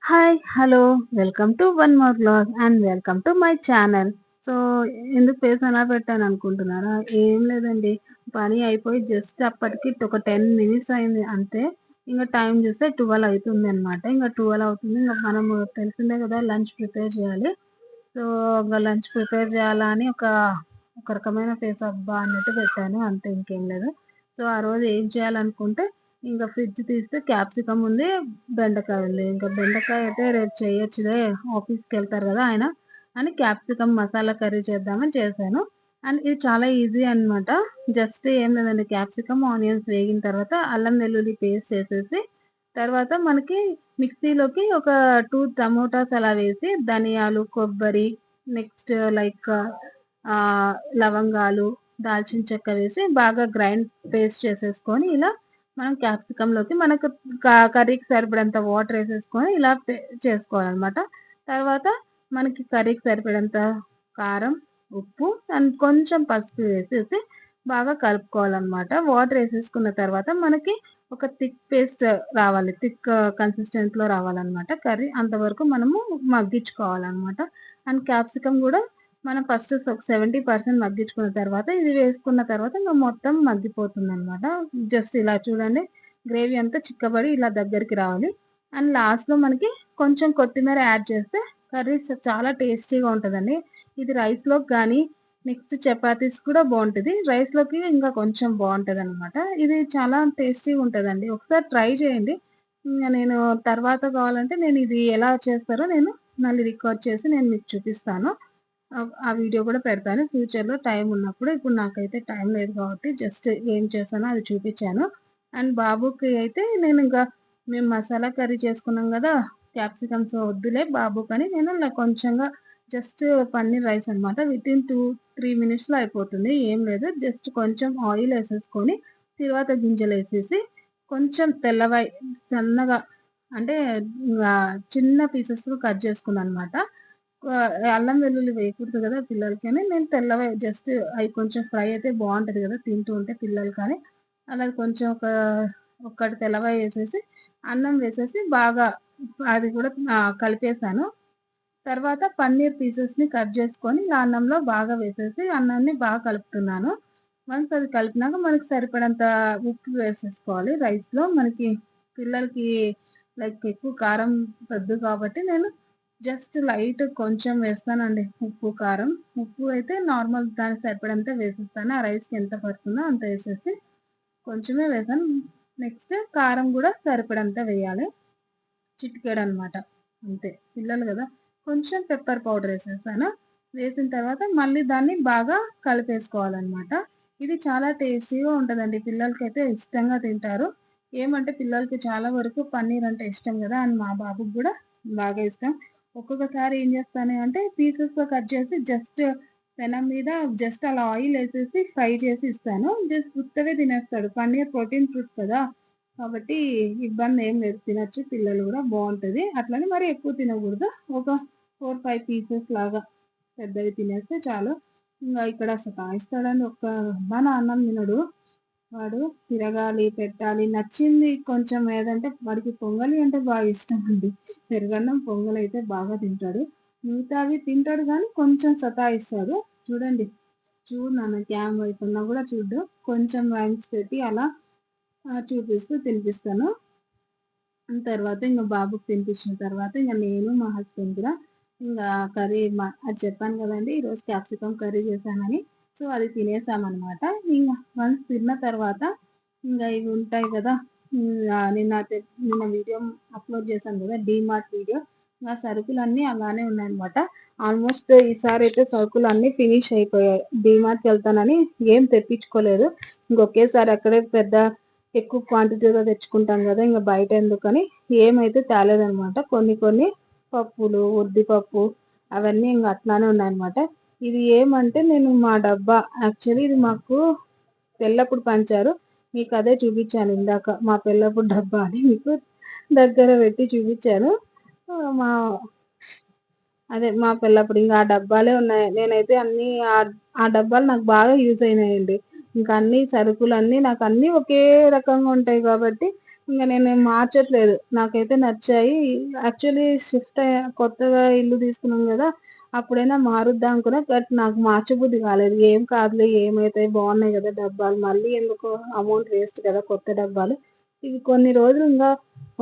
Hi! Hello! Welcome to one more vlog and welcome to my channel. So, ఎందుకు face అలా పెట్టాననుకుంటున్నారా? ఏం లేదండి. పని అయిపోయి జస్ట్ అప్పటికి ఒక 10 మినిట్స్ అయింది అంతే. ఇంక టైం చూస్తే 12 అయితుందనమాట. ఇంక 12 అవుతుంది. ఇంక మనము తెలిసిందే కదా! లంచ్ ప్రిపేర్ చేయాలి. సో, ఇంక లంచ్ ప్రిపేర్ చేయాలా అని ఒక రకమైన ఫేస్ అబ్బా! అన్నట్టు పెట్టాను. అంతే ఇంకేం లేదు. సో, ఆ రోజు ఏం చేయాలనుకుంటే ఇంక ఫ్రిడ్జ్ తీస్తే క్యాప్సికమ్ ఉంది, బెండకాయ ఉంది. ఇంక బెండకాయ అయితే రేపు చేయొచ్చులే ఆఫీస్‌కెళ్తారు గదా ఆయన అని క్యాప్సికమ్ మసాలా కర్రీ చేద్దామని చేశాను. అండ్ ఇది చాలా ఈజీ అనమాట. జస్ట్ ఏం లేదండి క్యాప్సికమ్, ఆనియన్స్ వేగిన తర్వాత అల్లం వెల్లుల్లి పేస్ట్ చేసేసి, తర్వాత మనకి మిక్సీలోకి ఒక 2 టమోటాస్ అలా వేసి, ధనియాలు, కొబ్బరి నెక్స్ట్ లైక్ లవంగాలు, దాల్చిన చెక్క వేసి బాగా గ్రైండ్ పేస్ట్ చేసేసుకొని ఇలా మనం క్యాప్సికమ్‌లోకి మనకు కర్రీకి సరిపడంత వాటర్ ఏసేసుకొని ఇలా చేసుకోవాలనమాట. తర్వాత మనకి కర్రీకి సరిపడంత కారం, ఉప్పు అండ్ కొంచెం పసుపు వేసేసి బాగా కలుపుకోవాలనమాట. వాటర్ ఏసేసుకున్న తర్వాత మనకి ఒక థిక్ పేస్ట్ రావాలి. థిక్ కన్సిస్టెన్సీలో రావాలనమాట కర్రీ. అంతవరకు మనము మగ్గించుకోవాలనమాట. అండ్ క్యాప్సికమ్ గూడా మనం ఫస్ట్ ఒక 70% మగ్గించుకున్న తర్వాత ఇది వేసుకున్న తర్వాత ఇంక మొత్తం మగ్గిపోతుందనమాట. జస్ట్ ఇలా చూడండి గ్రేవీ అంతా చిక్కబడి ఇలా దగ్గరికి రావాలి. అండ్ లాస్ట్‌లో మనకి కొంచెం కొత్తిమీర యాడ్ చేస్తే కర్రీస్ చాలా టేస్టీగా ఉంటదండి. ఇది రైస్‌లోకి గానీ, నెక్స్ట్ చపాతీస్ కూడా బావుంటది. రైస్‌లోకి ఇంకా కొంచెం బావుంటదనమాట. ఇది చాలా టేస్టీగా ఉంటదండి. ఒకసారి ట్రై చేయండి. నేను తర్వాత కావాలంటే నేను ఇది ఎలా చేస్తారో నేను మళ్ళీ రికార్డ్ చేసి నేను మీకు చూపిస్తాను. ఆ వీడియో కూడా పెడతాను ఫ్యూచర్‌లో టైం ఉన్నప్పుడు. ఇప్పుడు నాకైతే టైం లేదు కాబట్టి జస్ట్ ఏం చేశానో అది చూపిచ్చాను. అండ్ బాబుకి అయితే మేము మసాలా కర్రీ చేసుకున్నాం గదా! క్యాప్సికమ్స్ వద్దులే బాబుకని నేను ఇలా కొంచెంగా జస్ట్ పన్నీర్ రైస్ అనమాట. వితిన్ 2, 3 మినిట్స్‌లో అయిపోతుంది. ఏం లేదు. జస్ట్ కొంచెం ఆయిల్ ఏసేసుకొని, తిరువాత గింజలేసేసి, కొంచెం తెల్లవాయి సన్నగా అంటే చిన్న పీసెస్‌లో కట్ చేసుకున్నాననమాట. అల్లం వెల్లుల్లి వేయకూడదు గదా! పిల్లలకని నేను తెల్లవే జస్ట్ అయి కొంచెం ఫ్రై అయితే బావుంటది గదా! తింటూ ఉంటే పిల్లలు కానీ, అలా కొంచెం ఒక్కటి తెల్లవాయి ఏసేసి, అన్నం వేసేసి బాగా అది కూడా కలిపేసాను. తర్వాత పన్నీర్ పీసెస్‌ని కట్ చేసుకొని ఇలా అన్నంలో బాగా వేసేసి, అన్నాన్ని బాగా కలుపుతున్నాను. వన్స్ అది కలిపినాక మనకు సరిపడంత ఉప్పు వేసేసుకోవాలి రైస్‌లో. మనకి పిల్లలకి లైక్ ఎక్కువ కారం వద్దు కాబట్టి నేను జస్ట్ లైట్ కొంచెం వేస్తానండి ఉప్పు, కారం. ఉప్పు అయితే నార్మల్ దానికి సరిపడంత వేసేస్తాను. ఆ రైస్‌కి ఎంత పడుతుందో అంత వేసేసి కొంచెమే వేసాను. నెక్స్ట్ కారం గూడా సరిపడంత వేయాలి. చిటికెడనమాట. అంతే. పిల్లలు గదా! కొంచెం పెప్పర్ పౌడర్ ఏసేసాను. వేసిన తర్వాత మళ్ళీ దాన్ని బాగా కలిపేసుకోవాలనమాట. ఇది చాలా టేస్టీగా ఉంటదండి. పిల్లలకైతే ఇష్టంగా తింటారు. ఏమంటే పిల్లలకి చాలా వరకు పన్నీర్ అంటే ఇష్టం గదా! అండ్ మా బాబుకి గూడా బాగా ఇష్టం. ఒక్కొక్కసారి ఏం చేస్తాను అంటే పీసెస్‌గా కట్ చేసి జస్ట్ పెనం మీద జస్ట్ అలా ఆయిల్ ఏసేసి ఫ్రై చేసి ఇస్తాను. జస్ట్ ఉత్తదే తినేస్తాడు. పన్నీర్ ప్రోటీన్ ఫుడ్ కదా! కాబట్టి ఇబ్బందేం లేదు. తినొచ్చు పిల్లలు గూడా బావుంటది. అట్లని మరి ఎక్కువ తినగూడదు. ఒక 4, 5 పీసెస్ లాగా పెద్దవి తినేస్తే చాలు. ఇంగా ఇక్కడ సతాయిస్తాడండి. అబ్బా! నా అన్నం తినడు. వాడు తిరగాలి, పెట్టాలి. నచ్చింది కొంచెం ఏదంటే వాడికి పొంగలి అంటే బాగా ఇష్టమండి. పెరుగన్నం, పొంగలైతే బాగా తింటాడు. మిగతావి తింటాడు గానీ కొంచెం సతాయిస్తాడు. చూడండి. చూడు నాన్న క్యామ్ వైపున్నా గూడా చూడడు. కొంచెం రైమ్స్ పెట్టి అలా చూపిస్తూ తినిపిస్తాను. తర్వాత ఇంక బాబుకి తినిపించిన తర్వాత ఇంక నేను, మా హస్బెండ్ కూడా ఇంగా అది చెప్పాను గదండీ! ఈరోజు క్యాప్సికమ్ కర్రీ చేశానని. సో, అది తినేసామనమాట. ఇంగ వన్స్ తిన్న తర్వాత ఇంగ ఇవి ఉంటాయి గదా! నిన్న వీడియో అప్‌లోడ్ చేశాను గదా! డీమార్ట్ వీడియో. ఆ సరుకులన్నీ అలానే ఉన్నాయన్నమాట. ఆల్మోస్ట్ ఈసారైతే సరుకులన్నీ ఫినిష్ అయిపోయాయి. డీమార్ట్‌కెళ్తానని ఏం తెప్పించుకోలేదు. ఇంకొకేసారి అక్కడే ఎక్కువ క్వాంటిటీలో తెచ్చుకుంటాం గదా! ఇంక బయటెందుకని ఏమైతే తేలేదనమాట. కొన్ని పప్పులు, ఉద్దిపప్పు అవన్నీ ఇంగ అట్లానే ఉన్నాయన్నమాట. ఇది ఏమంటే నేను మా డబ్బా యాక్చువల్లీ ఇది మాకు పెళ్ళప్పుడు పంచారు. మీకదే చూపిచ్చాను ఇందాక. మా పెళ్ళప్పుడు డబ్బా అని మీకు దగ్గర పెట్టి చూపిచ్చాను. మా మా పెళ్ళప్పుడు ఇంక ఆ డబ్బాలే ఉన్నాయి. నేనైతే అన్నీ ఆ డబ్బాలు నాకు బాగా యూజ్ అయినాయండి. ఇంకా అన్ని సరుకులన్నీ నాకన్నీ ఒకే రకంగా ఉంటాయి గాబట్టి, నేనేం మార్చట్లేదు. నాకైతే నచ్చాయి. యాక్చువల్లీ కొత్తగా ఇల్లు తీసుకున్నాం గదా! అప్పుడైనా మారుద్దాం అనుకున్నా. బట్ నాకు మార్చబుద్ధి కాలేదు. ఏం కాదులే ఏమైతాయి బావున్నాయి గదా! డబ్బాలు. మళ్ళీ ఎందుకు అమౌంట్ వేస్ట్ కదా! కొత్త డబ్బాలు. ఇవి కొన్ని రోజులు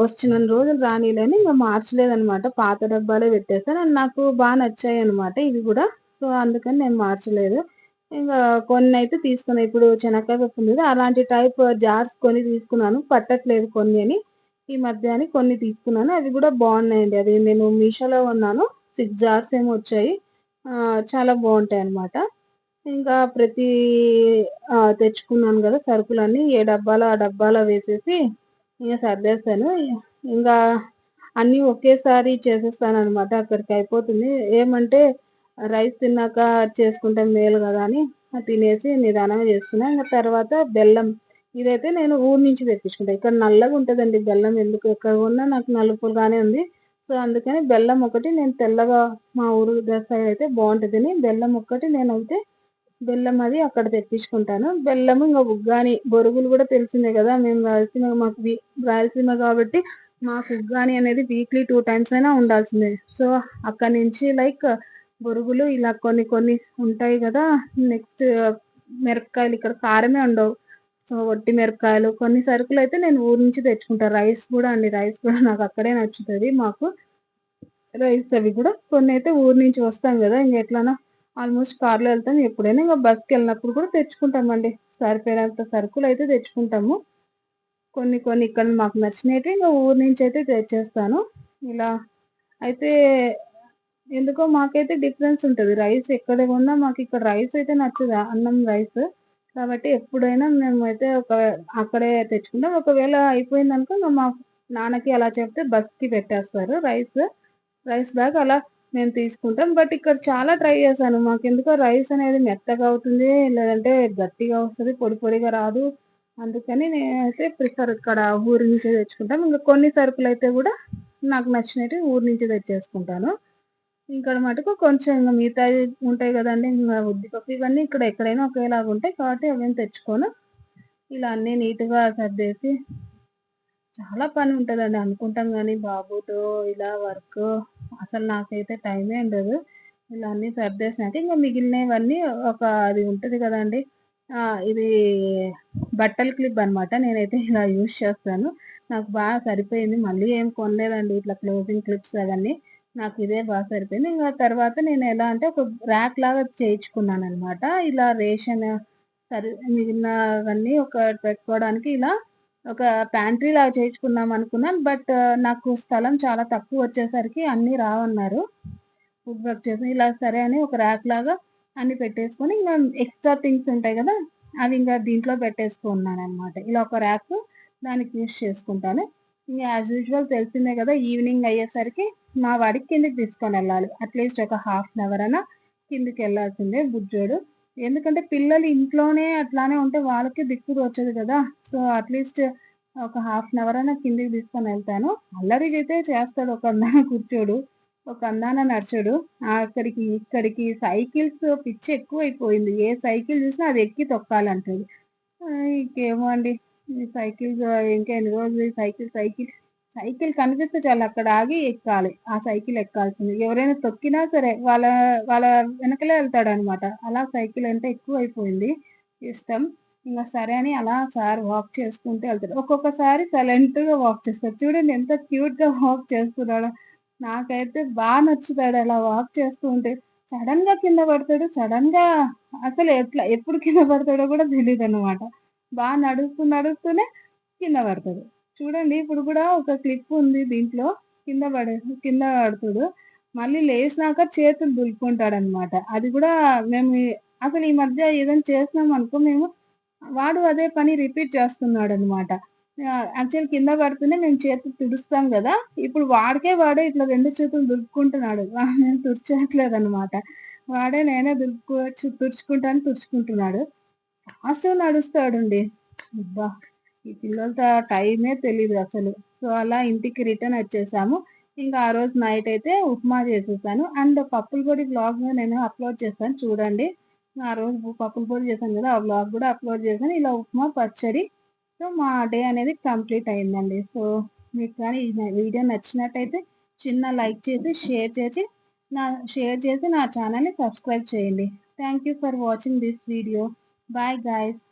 వచ్చినన్ని రోజులు రానీలే అని మార్చలేదనమాట. పాత డబ్బాలే పెట్టేసాను. అండ్ నాకు నచ్చాయన్నమాట ఇవి గూడా. సో, అందుకని నేను మార్చలేదు. ఇంగా కొన్నైతే తీసుకున్నా. ఇప్పుడు శనక్కాయ పప్పు ఉంది కదా! అలాంటి టైప్ జార్స్ కొని తీసుకున్నాను. పట్టట్లేదు కొన్ని అని. ఈ మధ్య అని కొన్ని తీసుకున్నాను. అవి గూడా బావున్నాయండి. అది నేను మీషోలో కొన్నాను. 6 జార్స్ ఏమో వచ్చాయి. చాలా బావుంటాయన్నమాట. ఇంకా తెచ్చుకున్నాను గదా! సరుకులన్నీ ఏ డబ్బాలో ఆ డబ్బాలో వేసేసి ఇగ సర్దేశాను. ఇంగా అన్నీ ఒకేసారి చేసేస్తాననమాట. అక్కడికి అయిపోతుంది. ఏమంటే రైస్ తిన్నాక చేసుకుంటే మేలు గదా! అని తినేసి నిదానంగా చేసుకున్నా. ఇంగ తర్వాత బెల్లం ఇదైతే నేను ఊరు నుంచి తెప్పించుకుంటా. ఇక్కడ నల్లగుంటదండి బెల్లం ఎందుకో ఎక్కడ కొన్నా నాకు నలుపుగానే ఉంది. సో, అందుకని బెల్లం ఒకటి నేను తెల్లగా మా ఊరు సైడ్ అయితే బావుంటదని బెల్లం ఒక్కటి నేనైతే బెల్లం అది అక్కడ తెప్పించుకుంటాను. బెల్లము ఇంగ ఉగ్గాని, బొరుగులు గూడా తెలిసిందే గదా! మేము రాయలసీమ గాబట్టి మాకు ఉగ్గాని అనేది వీక్లీ 2 టైమ్స్ అయినా ఉండాల్సిందే. సో, అక్కడి నుంచి బొరుగులు ఇలా కొన్ని కొన్ని ఉంటాయి గదా! నెక్స్ట్ మిరపకాయలు ఇక్కడ కారమే ఉండవు. సో, వట్టి మిరపకాయలు కొన్ని సరుకులైతే నేను ఊరు నుంచి తెచ్చుకుంటా. రైస్ గూడా అండి. రైస్ కూడా నాకు అక్కడే నచ్చుతది మాకు. రైస్ అవి గూడా కొన్నైతే ఊరు నుంచి వస్తాం గదా! ఎట్లనో ఆల్‌మోస్ట్ కార్‌లో ఎళ్తాం. ఎప్పుడైనా బస్‌కెళ్ళినప్పుడు కూడా తెచ్చుకుంటామండి. సరిపోయినంత సరుకులైతే తెచ్చుకుంటాము. కొన్ని కొన్ని ఇక్కడ మాకు నచ్చినయితే ఊరు నుంచయితే తెచ్చేస్తాను. ఇలా అయితే ఎందుకో మాకైతే డిఫరెన్స్ ఉంటది. రైస్ ఎక్కడ కొన్నా మాకిక్కడ రైస్ అయితే నచ్చదు. అన్నం రైస్. కాబట్టి ఎప్పుడైనా మేమైతే అక్కడే తెచ్చుకుంటాం. ఒకవేళ అయిపోయిందనుకో మా నాన్నకి అలా చెప్తే బస్‌కి పెట్టేస్తారు రైస్. రైస్ బ్యాగ్ అలా మేము తీసుకుంటాం. బట్ ఇక్కడ చాలా ట్రై చేశాను. మాకెందుకో రైస్ అనేది మెత్తగా అవుతుంది. లేదంటే గట్టిగా వస్తది. పొడి పొడిగా రాదు. అందుకని నేనైతే ఇక్కడ ఊరు నుంచే తెచ్చుకుంటాం. ఇంక కొన్ని సరుకులైతే గూడా నాకు నచ్చినటివి ఊరు నుంచి తెచ్చేసుకుంటాను. ఇక్కడ మటుకు కొంచెం మిగతాయి ఉంటాయి గదండీ! ఉద్దిపప్పు ఇవన్నీ ఇక్కడ ఎక్కడైనా ఒకేలాగుంటాయి. కాబట్టి అవేం తెచ్చుకోను. ఇలా అన్నీ నీట్‌గా సర్దేసి చాలా పని ఉంటదండి. అనుకుంటాం గానీ బాబుతో ఇలా అసలు నాకైతే టైమే ఉండదు. ఇలా అన్నీ సర్దేసినాక ఇంక మిగిలినవన్నీ అది ఉంటది గదండీ! ఇది బట్టల క్లిప్ అనమాట. నేనైతే ఇలా యూజ్ చేస్తాను. నాకు సరిపోయింది. మళ్ళీ ఏం కొనలేదండి. ఇట్లా క్లోజింగ్ క్లిప్స్ అవన్నీ. నాకు ఇదే సరిపోయింది. ఇంగ తర్వాత నేను ఎలా అంటే ఒక ర్యాక్ లాగా చేయించుకున్నాననమాట. ఇలా మిగిలినవన్నీ పెట్టుకోవడానికి ఇలా ఒక ప్యాంట్రీ లాగా చేయించుకుందాం అనుకున్నాను. బట్ నాకు స్థలం చాలా తక్కువ వచ్చేసరికి అన్నీ రావన్నారు. వుడ్ వర్క్ చేసి ఇలా సరే అని ఒక ర్యాక్ లాగా అన్నీ పెట్టేసుకొని ఇంగ ఎక్స్‌ట్రా థింగ్స్ ఉంటాయి గదా! అవి ఇంగ దీంట్లో పెట్టేసుకున్నాననమాట. ఇలా ఒక ర్యాక్ దానికి యూజ్ చేసుకుంటాను. ఇంగ యాజ్ యూజువల్ తెలిసిందే గదా! ఈవినింగ్ అయ్యేసరికి మా వాడికి కిందకి తీసుకొనెళ్ళాలి. అట్‌లీస్ట్ ఒక హాఫ్ అన్ అవర్ అన్నా కిందకెళ్ళాల్సిందే బుజ్జోడు. ఎందుకంటే పిల్లలు ఇంట్లోనే అట్లానే ఉంటే వాళ్ళకి దిక్కు తోచదు గదా! సో, అట్‌లీస్ట్ ఒక హాఫ్ అన్ అవర్ అన్నా కిందకి తీసుకొనెళ్తాను. అల్లరి అయితే చేస్తాడు. ఒక అందాన కూర్చోడు. ఒక అందాన నడచడు. అక్కడికి, ఇక్కడికి సైకిల్స్ పిచ్చి ఎక్కువైపోయింది. ఏ సైకిల్ చూసినా అది ఎక్కి తొక్కాలంటాడు. ఇంకేమో అండి. ఈ సైకిల్స్ ఇంకా ఎన్ని రోజులు ఈ సైకిల్ కనిపిస్తే చాలు అక్కడ ఆగి ఎక్కాలి. ఆ సైకిల్ ఎక్కాల్సిందే. ఎవరైనా తొక్కినా సరే వాళ్ళ వాళ్ళ వెనకలే ఎళ్తాడనమాట. అలా సైకిల్ అంటే ఎక్కువైపోయింది ఇష్టం. ఇంగ సరే అని అలా సార్ వాక్ చేసుకుంటూ ఎళ్తాడు. ఒక్కొక్కసారి సైలెంట్‌గా వాక్ చేస్తాడు. చూడండి ఎంత క్యూట్‌గా వాక్ చేస్తున్నాడో. నాకైతే నచ్చుతాడు అలా వాక్ చేస్తూ ఉంటే. సడెన్‌గా కింద పడతాడు. సడెన్‌గా అసలు ఎప్పుడు కింద పడతాడో కూడా తెలీదనమాట. నడుస్తూనే కింద పడతాడు. చూడండి ఇప్పుడు కూడా ఒక క్లిప్ ఉంది దీంట్లో. కింద పడతాడు. మళ్ళీ లేసినాక చేతులు దులుపుకుంటాడనమాట. అది కూడా మేము అసలు ఈ మధ్య ఏదైనా చేస్తున్నామనుకో వాడు అదే పని రిపీట్ చేస్తున్నాడనమాట. యాక్చువల్ కింద పడుతూనే మేము చేతులు తుడుస్తాం గదా! ఇప్పుడు వాడే ఇట్లా 2 చేతులు దులుపుకుంటున్నాడు. నేను తుడిచట్లేదనమాట. నేనే తుడుచుకుంటున్నాడు. ఫాస్ట్‌గా నడుస్తాడండి. అబ్బా! ఈ పిల్లలతో టైమే తెలీదు అసలు. సో, అలా ఇంటికి రిటర్న్ వచ్చేసాము. ఇంకా ఆ రోజు నైట్ అయితే ఉప్మా చేసేసాను. అండ్ పప్పుల పొడి వ్లాగ్ నేను అప్‌లోడ్ చేశాను చూడండి. ఆ రోజు పప్పుల పొడి చేశాను కదా! ఆ వ్లాగ్ కూడా అప్‌లోడ్ చేశాను. ఇలా ఉప్మా, పచ్చడి సో, మా డే అనేది కంప్లీట్ అయిందండి. సో, మీకు కానీ ఈ వీడియో నచ్చినట్టయితే చిన్న లైక్ చేసి, షేర్ చేసి నా ఛానల్‌ని సబ్స్క్రైబ్ చేయండి. Thank you for watching this video. Bye guys.